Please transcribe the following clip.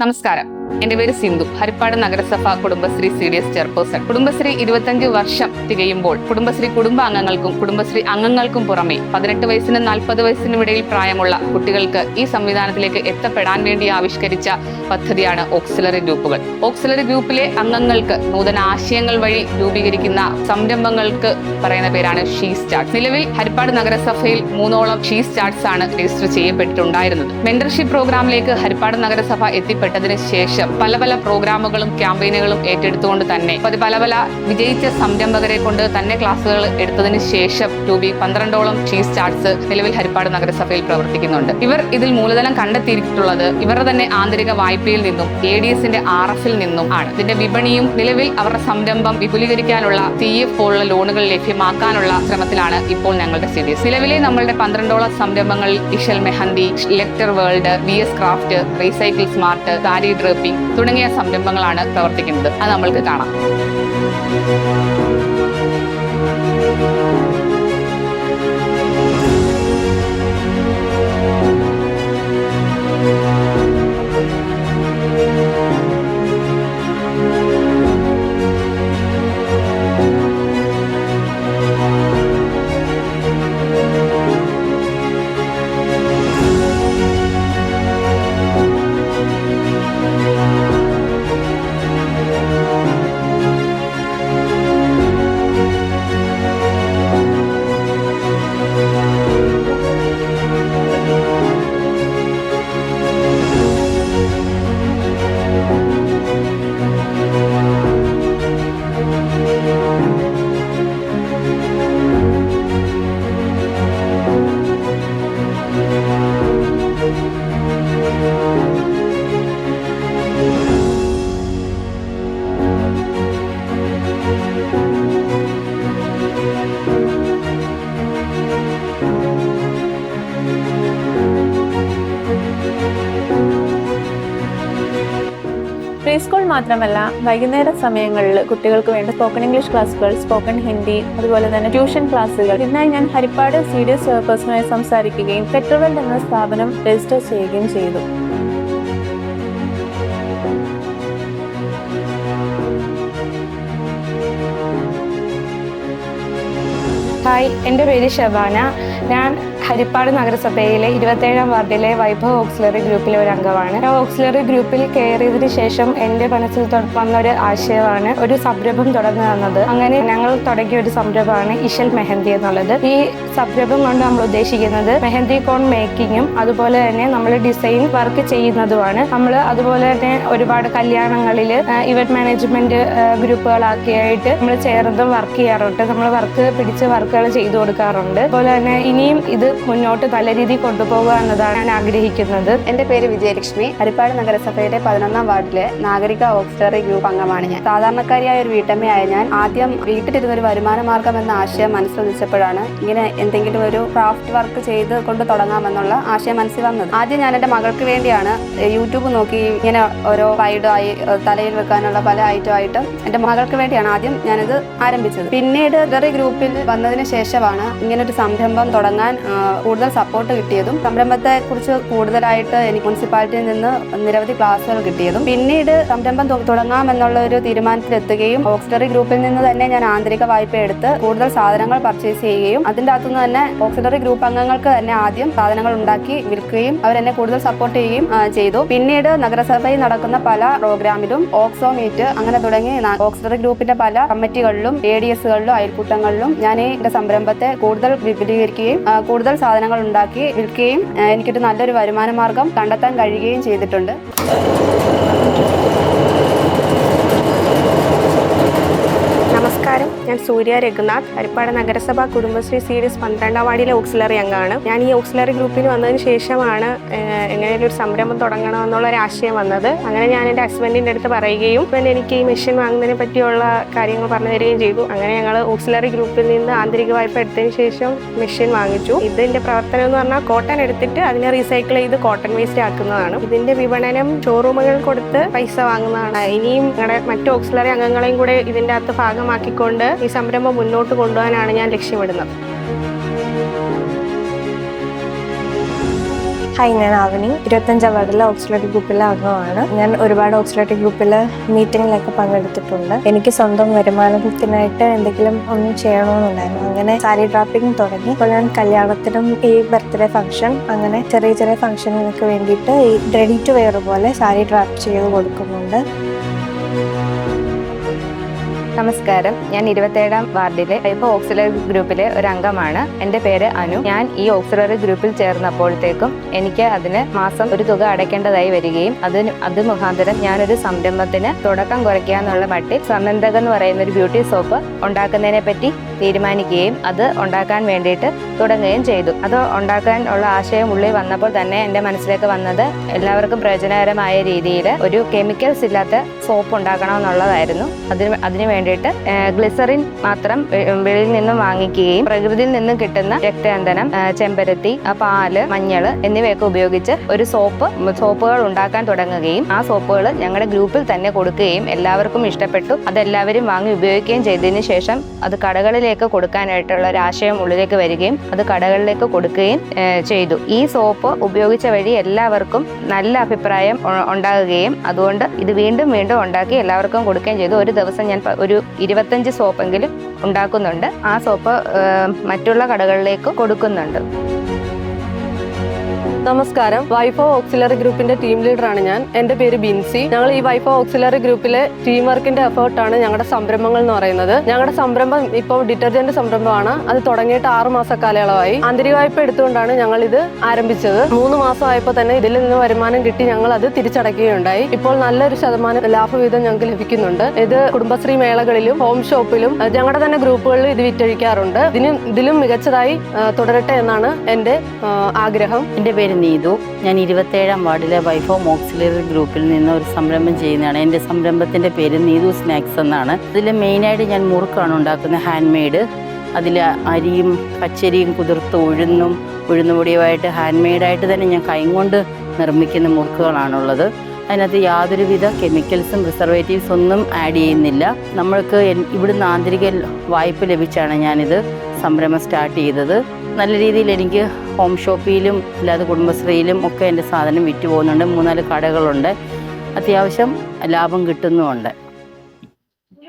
നമസ്കാരം. എന്റെ പേര് സിന്ധു. ഹരിപ്പാട് നഗരസഭ കുടുംബശ്രീ CDS ചെയർപേഴ്സൺ. കുടുംബശ്രീ 25 വർഷം തികയുമ്പോൾ കുടുംബശ്രീ കുടുംബാംഗങ്ങൾക്കും കുടുംബശ്രീ അംഗങ്ങൾക്കും പുറമെ 18 വയസ്സിനും 40 വയസ്സിനും ഇടയിൽ പ്രായമുള്ള കുട്ടികൾക്ക് ഈ സംവിധാനത്തിലേക്ക് എത്തപ്പെടാൻ വേണ്ടി ആവിഷ്കരിച്ച പദ്ധതിയാണ് ഓക്സിലറി ഗ്രൂപ്പുകൾ. ഓക്സിലറി ഗ്രൂപ്പിലെ അംഗങ്ങൾക്ക് നൂതന ആശയങ്ങൾ വഴി രൂപീകരിക്കുന്ന സംരംഭങ്ങൾക്ക് പറയുന്ന പേരാണ് ഷീ സ്റ്റാർട്ട്. നിലവിൽ ഹരിപ്പാട് നഗരസഭയിൽ 3ഓളം ഷീ സ്റ്റാർട്ട്സ് ആണ് രജിസ്റ്റർ ചെയ്യപ്പെട്ടിട്ടുണ്ടായിരുന്നത്. മെന്റർഷിപ്പ് പ്രോഗ്രാമിലേക്ക് ഹരിപ്പാട് നഗരസഭ എത്തിപ്പെട്ടതിന് ശേഷം പല പ്രോഗ്രാമുകളും ക്യാമ്പയിനുകളും ഏറ്റെടുത്തുകൊണ്ട് തന്നെ പല വിജയിച്ച സംരംഭകരെ കൊണ്ട് തന്നെ ക്ലാസുകൾ എടുത്തതിന് ശേഷം 12ഓളം ഷീ സ്റ്റാർട്ട്സ് നിലവിൽ ഹരിപ്പാട് നഗരസഭയിൽ പ്രവർത്തിക്കുന്നുണ്ട്. ഇവർ ഇതിൽ മൂലധനം കണ്ടെത്തിയിട്ടുള്ളത് ഇവരുടെ തന്നെ ആന്തരിക വായ്പയിൽ നിന്നും ADSന്റെ RFൽ നിന്നും ആണ്. ഇതിന്റെ വിപണിയും നിലവിൽ അവരുടെ സംരംഭം വിപുലീകരിക്കാനുള്ള TF പോലുള്ള ലോണുകൾ ലഭ്യമാക്കാനുള്ള ശ്രമത്തിലാണ് ഇപ്പോൾ ഞങ്ങളുടെ CDS. നിലവിലെ നമ്മളുടെ 12ഓളം സംരംഭങ്ങളിൽ Ishal mehndi, lecture world, VS craft, recycle smart, sari dripping തുടങ്ങിയ സംരംഭങ്ങളാണ് പ്രവർത്തിക്കുന്നത്. അത് നമ്മൾക്ക് കാണാം. പ്രീ സ്കൂൾ മാത്രമല്ല വൈകുന്നേര സമയങ്ങളിൽ കുട്ടികൾക്ക് വേണ്ട സ്പോക്കൺ ഇംഗ്ലീഷ് ക്ലാസുകൾ, സ്പോക്കൺ ഹിന്ദി, അതുപോലെ തന്നെ ട്യൂഷൻ ക്ലാസുകൾ. ഇതിനായി ഞാൻ ഹരിപ്പാട് CDS ചെയർപേഴ്സണുമായി സംസാരിക്കുകയും ലെക്ചർ വേൾഡ് എന്ന സ്ഥാപനം രജിസ്റ്റർ ചെയ്യുകയും ചെയ്തു. ഹായ്, എൻ്റെ പേര് ഷബാന. ഞാൻ ഹരിപ്പാട് നഗരസഭയിലെ 27ാം വാർഡിലെ വൈഭവ് ഓക്സിലറി ഗ്രൂപ്പിലെ ഒരു അംഗമാണ്. ഞാൻ ഓക്സിലറി ഗ്രൂപ്പിൽ കയറിയതിന് ശേഷം എൻ്റെ മനസ്സിൽ വന്നൊരു ആശയമാണ് ഒരു സംരംഭം തുടങ്ങുക എന്നത്. അങ്ങനെ ഞങ്ങൾ തുടങ്ങിയ ഒരു സംരംഭമാണ് ഇഷൽ മെഹന്തി എന്നുള്ളത്. ഈ സംരംഭം കൊണ്ട് നമ്മൾ ഉദ്ദേശിക്കുന്നത് മെഹന്തി കോൺ മേക്കിങ്ങും അതുപോലെ തന്നെ നമ്മൾ ഡിസൈൻ വർക്ക് ചെയ്യുന്നതുമാണ്. നമ്മൾ അതുപോലെ തന്നെ ഒരുപാട് കല്യാണങ്ങളിൽ ഇവന്റ് മാനേജ്മെന്റ് ഗ്രൂപ്പുകളാക്കിയായിട്ട് നമ്മൾ ചേർന്ന് വർക്ക് ചെയ്യാറുണ്ട്. നമ്മൾ വർക്കുകൾ ചെയ്തു കൊടുക്കാറുണ്ട്. അതുപോലെ തന്നെ ഇനിയും ഇത് മുന്നോട്ട് നല്ല രീതിയിൽ കൊണ്ടുപോകുക എന്നതാണ് ഞാൻ ആഗ്രഹിക്കുന്നത്. എൻ്റെ പേര് വിജയലക്ഷ്മി. ഹരിപ്പാട് നഗരസഭയുടെ 11ാം വാർഡിലെ നാഗരിക ഓക്സിലറി ഗ്രൂപ്പ് അംഗമാണ് ഞാൻ. സാധാരണക്കാരിയായ ഒരു വീട്ടമ്മയായ ഞാൻ ആദ്യം വീട്ടിലിരുന്നൊരു വരുമാന മാർഗം എന്ന ആശയം മനസ്സിലുദിച്ചപ്പോഴാണ് ഇങ്ങനെ എന്തെങ്കിലും ഒരു ക്രാഫ്റ്റ് വർക്ക് ചെയ്ത് കൊണ്ട് തുടങ്ങാമെന്നുള്ള ആശയം മനസ്സിൽ വന്നത്. ആദ്യം ഞാൻ എൻ്റെ മകൾക്ക് വേണ്ടിയാണ് യൂട്യൂബ് നോക്കി ഇങ്ങനെ ഓരോ സൈഡായി തലയിൽ വെക്കാനുള്ള പല ഐറ്റമായിട്ട് എൻ്റെ മകൾക്ക് വേണ്ടിയാണ് ആദ്യം ഞാനിത് ആരംഭിച്ചത്. പിന്നീട് ഗ്രൂപ്പിൽ വന്നതിന് ശേഷമാണ് ഇങ്ങനൊരു സംരംഭം തുടങ്ങാൻ കൂടുതൽ സപ്പോർട്ട് കിട്ടിയതും സംരംഭത്തെ കുറിച്ച് കൂടുതലായിട്ട് എനിക്ക് മുനിസിപ്പാലിറ്റിയിൽ നിന്ന് നിരവധി ക്ലാസുകൾ കിട്ടിയതും പിന്നീട് സംരംഭം തുടങ്ങാമെന്നുള്ള ഒരു തീരുമാനത്തിലെത്തുകയും ഓക്സിലറി ഗ്രൂപ്പിൽ നിന്ന് തന്നെ ഞാൻ ആന്തരിക വായ്പ എടുത്ത് കൂടുതൽ സാധനങ്ങൾ പർച്ചേസ് ചെയ്യുകയും അതിൻ്റെ അകത്തുനിന്ന് തന്നെ ഓക്സിലറി ഗ്രൂപ്പ് അംഗങ്ങൾക്ക് തന്നെ ആദ്യം സാധനങ്ങൾ ഉണ്ടാക്കി വിൽക്കുകയും അവരെന്നെ കൂടുതൽ സപ്പോർട്ട് ചെയ്യുകയും ചെയ്തു. പിന്നീട് നഗരസഭയിൽ നടക്കുന്ന പല പ്രോഗ്രാമിലും ഓക്സോ മീറ്റ് അങ്ങനെ തുടങ്ങി ഓക്സിലറി ഗ്രൂപ്പിന്റെ പല കമ്മിറ്റികളിലും ADSകളിലും അയൽക്കൂട്ടങ്ങളിലും ഞാൻ എൻ്റെ സംരംഭത്തെ കൂടുതൽ വിപുലീകരിക്കുകയും കൂടുതൽ സാധനങ്ങൾ ഉണ്ടാക്കി വിൽക്കുകയും എനിക്കൊരു നല്ലൊരു വരുമാന മാർഗം കണ്ടെത്താൻ കഴിയുകയും ചെയ്തിട്ടുണ്ട്. നമസ്കാരം, ഞാൻ സൂര്യ രഘുനാഥ്. ഹരിപ്പാട് നഗരസഭ കുടുംബശ്രീ CDS 12ാം വാർഡിലെ ഓക്സിലറി അംഗമാണ്. ഞാൻ ഈ ഓക്സിലറി ഗ്രൂപ്പിൽ വന്നതിന് ശേഷമാണ് എങ്ങനെയൊരു ഒരു സംരംഭം തുടങ്ങണമെന്നുള്ള ഒരു ആശയം വന്നത്. അങ്ങനെ ഞാൻ എൻ്റെ ഹസ്ബൻഡിൻ്റെ അടുത്ത് പറയുകയും പിന്നെ എനിക്ക് ഈ മെഷീൻ വാങ്ങുന്നതിനെ പറ്റിയുള്ള കാര്യങ്ങൾ പറഞ്ഞു തരികയും ചെയ്തു. അങ്ങനെ ഞങ്ങൾ ഓക്സിലറി ഗ്രൂപ്പിൽ നിന്ന് ആന്തരിക വായ്പ എടുത്തതിന് ശേഷം മെഷീൻ വാങ്ങിച്ചു. ഇതിൻ്റെ പ്രവർത്തനം എന്ന് പറഞ്ഞാൽ കോട്ടൺ എടുത്തിട്ട് അതിനെ റീസൈക്കിൾ ചെയ്ത് കോട്ടൺ വേസ്റ്റ് ആക്കുന്നതാണ്. ഇതിൻ്റെ വിപണനം ഷോറൂമുകൾ കൊടുത്ത് പൈസ വാങ്ങുന്നതാണ്. ഇനിയും ഞങ്ങളുടെ മറ്റു ഓക്സിലറി അംഗങ്ങളെയും കൂടെ ഇതിൻ്റെ അകത്ത് ഭാഗമാക്കിക്കൊണ്ട് ഈ സംരംഭം മുന്നോട്ട് കൊണ്ടുപോകാനാണ് ഞാൻ ലക്ഷ്യമിടുന്നത്. ഹായ്, ഞാൻ ആവണി. 25 വാർഡിലെ ഓക്സിലറി ഗ്രൂപ്പിലെ അംഗമാണ്. ഞാൻ ഒരുപാട് ഓക്സിലറി ഗ്രൂപ്പിലെ മീറ്റിങ്ങിലൊക്കെ പങ്കെടുത്തിട്ടുണ്ട്. എനിക്ക് സ്വന്തം വരുമാനത്തിനായിട്ട് എന്തെങ്കിലും ഒന്നും ചെയ്യണമെന്നുണ്ടായിരുന്നു. അങ്ങനെ സാരി ഡ്രാപ്പിംഗ് തുടങ്ങി. ഇപ്പോൾ ഞാൻ കല്യാണത്തിനും ഈ ബർത്ത്ഡേ ഫംഗ്ഷൻ അങ്ങനെ ചെറിയ ചെറിയ ഫംഗ്ഷനുകൾക്ക് വേണ്ടിയിട്ട് ഈ റെഡി ടു വെയർ പോലെ സാരി ഡ്രാപ്പ് ചെയ്ത് കൊടുക്കുന്നുണ്ട്. നമസ്കാരം, ഞാൻ 27 വാർഡിലെ വൈഭവ് ഓക്സിലറി ഗ്രൂപ്പിലെ ഒരു അംഗമാണ്. എൻ്റെ പേര് അനു. ഞാൻ ഈ ഓക്സിലറി ഗ്രൂപ്പിൽ ചേർന്നപ്പോഴത്തേക്കും എനിക്ക് അതിന് മാസം ഒരു തുക അടയ്ക്കേണ്ടതായി വരികയും അത് മുഖാന്തരം ഞാനൊരു സംരംഭത്തിന് തുടക്കം കുറിക്കാന്നുള്ള മട്ടിൽ സമന്തക് എന്ന് പറയുന്ന ഒരു ബ്യൂട്ടി സോപ്പ് ഉണ്ടാക്കുന്നതിനെ പറ്റി തീരുമാനിക്കുകയും അത് ഉണ്ടാക്കാൻ വേണ്ടിയിട്ട് തുടങ്ങുകയും ചെയ്തു. അത് ഉണ്ടാക്കാൻ ഉള്ള ആശയം ഉള്ളിൽ വന്നപ്പോൾ തന്നെ എൻ്റെ മനസ്സിലേക്ക് വന്നത് എല്ലാവർക്കും പ്രയോജനകരമായ രീതിയിൽ ഒരു കെമിക്കൽസ് ഇല്ലാത്ത സോപ്പ് ഉണ്ടാക്കണമെന്നുള്ളതായിരുന്നു. അതിനു വേണ്ടിയിട്ട് ഗ്ലിസറിൻ മാത്രം വെളിയിൽ നിന്നും വാങ്ങിക്കുകയും പ്രകൃതിയിൽ നിന്നും കിട്ടുന്ന രക്തചന്ദനം, ചെമ്പരത്തി, പാല്, മഞ്ഞള് എന്നിവയൊക്കെ ഉപയോഗിച്ച് ഒരു സോപ്പുകൾ ഉണ്ടാക്കാൻ തുടങ്ങുകയും ആ സോപ്പുകൾ ഞങ്ങളുടെ ഗ്രൂപ്പിൽ തന്നെ കൊടുക്കുകയും എല്ലാവർക്കും ഇഷ്ടപ്പെട്ടു. അതെല്ലാവരും വാങ്ങി ഉപയോഗിക്കുകയും ചെയ്തതിന് ശേഷം അത് കടകളിലേക്ക് കൊടുക്കാനായിട്ടുള്ള ഒരു ആശയം ഉള്ളിലേക്ക് വരികയും അത് കടകളിലേക്ക് കൊടുക്കുകയും ചെയ്തു. ഈ സോപ്പ് ഉപയോഗിച്ച വഴി എല്ലാവർക്കും നല്ല അഭിപ്രായം ഉണ്ടാകുകയും അതുകൊണ്ട് ഇത് വീണ്ടും ഉണ്ടാക്കി എല്ലാവർക്കും കൊടുക്കുകയും ചെയ്തു. ഒരു ദിവസം ഞാൻ ഒരു 25 സോപ്പെങ്കിലും ഉണ്ടാക്കുന്നുണ്ട്. ആ സോപ്പ് മറ്റുള്ള കടകളിലേക്ക് കൊടുക്കുന്നുണ്ട്. നമസ്കാരം, വൈഭവ് ഓക്സിലറി ഗ്രൂപ്പിന്റെ ടീം ലീഡറാണ് ഞാൻ. എൻ്റെ പേര് ബിൻസി. ഞങ്ങൾ ഈ വൈഭവ് ഓക്സിലറി ഗ്രൂപ്പിലെ ടീം വർക്കിന്റെ എഫേർട്ടാണ് ഞങ്ങളുടെ സംരംഭങ്ങൾ എന്ന് പറയുന്നത്. ഞങ്ങളുടെ സംരംഭം ഇപ്പോൾ ഡിറ്റർജന്റ് സംരംഭമാണ്. അത് തുടങ്ങിയിട്ട് 6 മാസ കാലയളവായി. ആന്തരിക വായ്പ എടുത്തുകൊണ്ടാണ് ഞങ്ങൾ ഇത് ആരംഭിച്ചത്. 3 മാസമായപ്പോൾ തന്നെ ഇതിൽ നിന്ന് വരുമാനം കിട്ടി ഞങ്ങൾ അത് തിരിച്ചടയ്ക്കുകയുണ്ടായി. ഇപ്പോൾ നല്ലൊരു ശതമാനം ലാഭവിഹിതം ഞങ്ങൾക്ക് ലഭിക്കുന്നുണ്ട്. ഇത് കുടുംബശ്രീ മേളകളിലും ഹോം ഷോപ്പിലും ഞങ്ങളുടെ തന്നെ ഗ്രൂപ്പുകളിൽ ഇത് വിറ്റഴിക്കാറുണ്ട്. ഇതിലും മികച്ചതായി തുടരട്ടെ എന്നാണ് എൻ്റെ ആഗ്രഹം. എൻ്റെ പേര് നീതു. ഞാൻ 27 വാർഡിലെ വൈഭവ് ഓക്സിലറി ഗ്രൂപ്പിൽ നിന്ന് ഒരു സംരംഭം ചെയ്യുന്നതാണ്. എൻ്റെ സംരംഭത്തിൻ്റെ പേര് നീതു സ്നാക്സ് എന്നാണ്. ഇതിൽ മെയിനായിട്ട് ഞാൻ മുറുക്കാണ് ഉണ്ടാക്കുന്നത്, ഹാൻഡ് മെയ്ഡ്. അതിൽ അരിയും പച്ചരിയും കുതിർത്ത് ഉഴുന്നുപൊടിയുമായിട്ട് ഹാൻഡ് മെയ്ഡായിട്ട് തന്നെ ഞാൻ കൈകൊണ്ട് നിർമ്മിക്കുന്ന മുറുക്കുകളാണുള്ളത്. അതിനകത്ത് യാതൊരുവിധ കെമിക്കൽസും പ്രിസർവേറ്റീവ്സ് ഒന്നും ആഡ് ചെയ്യുന്നില്ല. നമ്മൾക്ക് ഇവിടുന്ന് ആന്തരിക വായ്പ ലഭിച്ചാണ് ഞാനിത് സംരംഭം സ്റ്റാർട്ട് ചെയ്തത്. നല്ല രീതിയിൽ എനിക്ക് ഹോം ഷോപ്പിലും അല്ലാതെ കുടുംബശ്രീയിലും ഒക്കെ എൻ്റെ സാധനം വിറ്റ് പോകുന്നുണ്ട്. 3-4 കടകളുണ്ട്. അത്യാവശ്യം ലാഭം കിട്ടുന്നുമുണ്ട്.